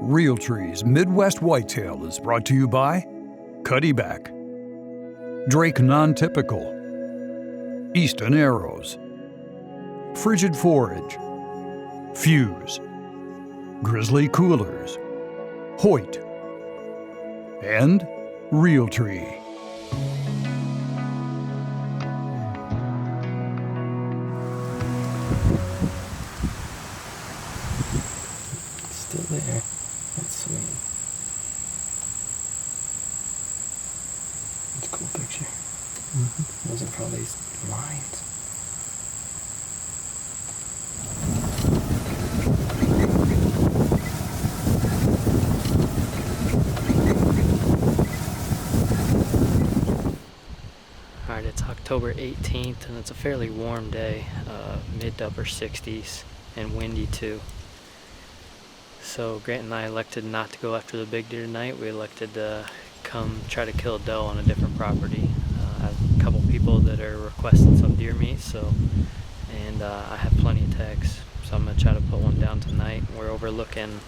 Realtree's Midwest Whitetail is brought to you by Cuddyback, Drake Non-Typical, Easton Arrows, Frigid Forage, Fuse, Grizzly Coolers, Hoyt, and Realtree. Still there. That's sweet. It's a cool picture. Those are probably lines. Alright, it's October 18th and it's a fairly warm day, mid to upper 60s and windy too. So Grant and I elected not to go after the big deer tonight. We elected to come try to kill a doe on a different property. I have a couple people that are requesting some deer meat, and I have plenty of tags, so I'm going to try to put one down tonight. We're overlooking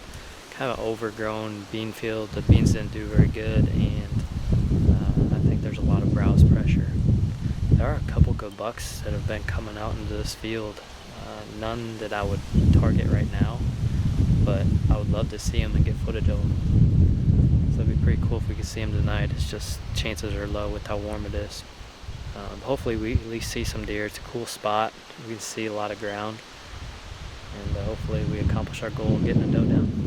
kind of overgrown bean field. The beans didn't do very good, and I think there's a lot of browse pressure. There are a couple good bucks that have been coming out into this field. None that I would target right now, but I would love to see them and get footage of them. So it'd be pretty cool if we could see them tonight. It's just chances are low with how warm it is. Hopefully we at least see some deer. It's a cool spot. We can see a lot of ground, and hopefully we accomplish our goal of getting a doe down.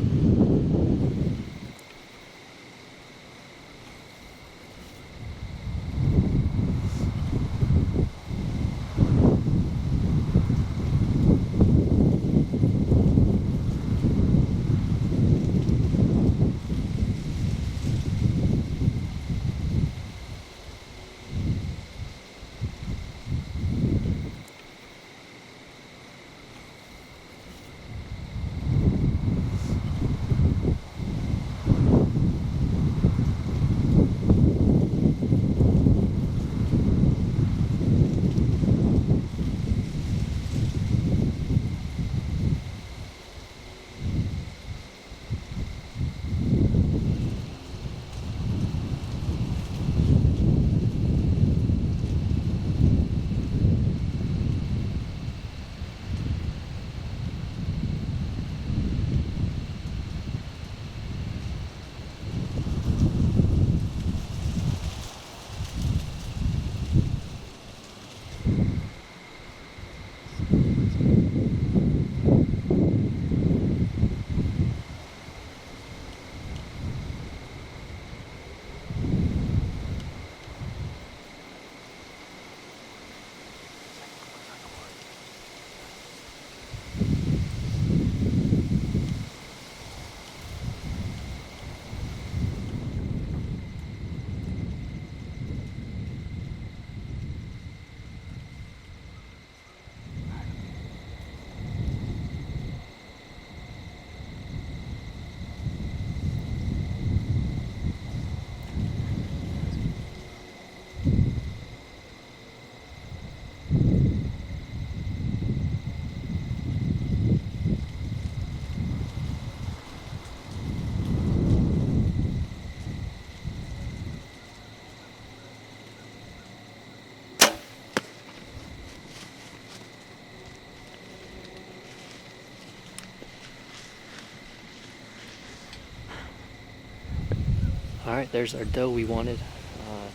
Alright, there's our doe we wanted.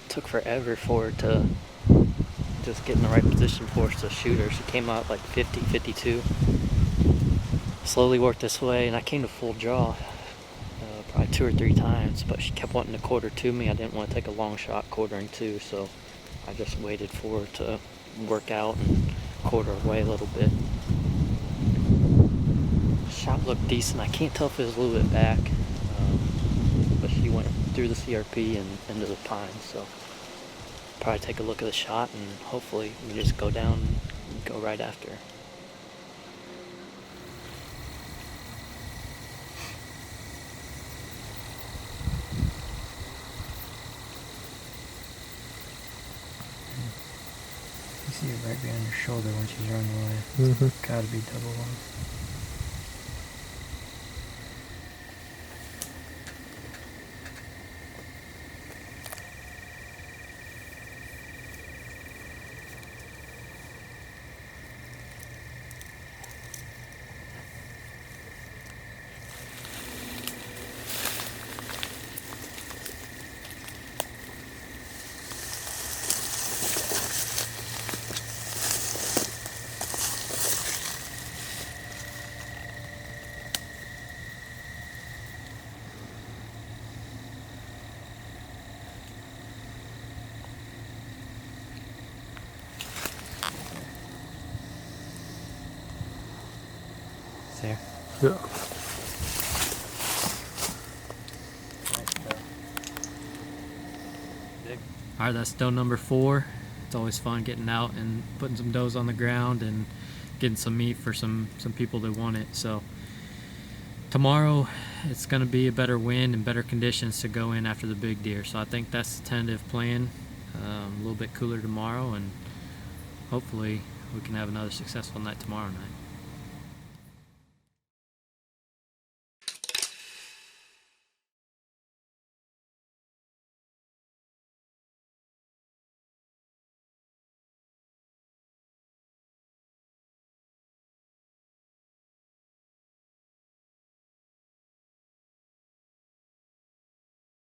Took forever for her to just get in the right position for us to shoot her. She came out like 50, 52. Slowly worked this way, and I came to full draw probably 2 or 3 times, but she kept wanting to quarter to me. I didn't want to take a long shot quartering to, so I just waited for her to work out and quarter away a little bit. Shot looked decent. I can't tell if it was a little bit back, but she went through the CRP and into the pines, so probably take a look at the shot and hopefully we just go down and go right after her. You see it right behind her shoulder when she's running away. It's gotta be double one. there. Yeah. All right, that's doe number 4. It's always fun getting out and putting some does on the ground and getting some meat for some people that want it. So tomorrow it's going to be a better wind and better conditions to go in after the big deer. So I think that's the tentative plan. A little bit cooler tomorrow, and hopefully we can have another successful night tomorrow night.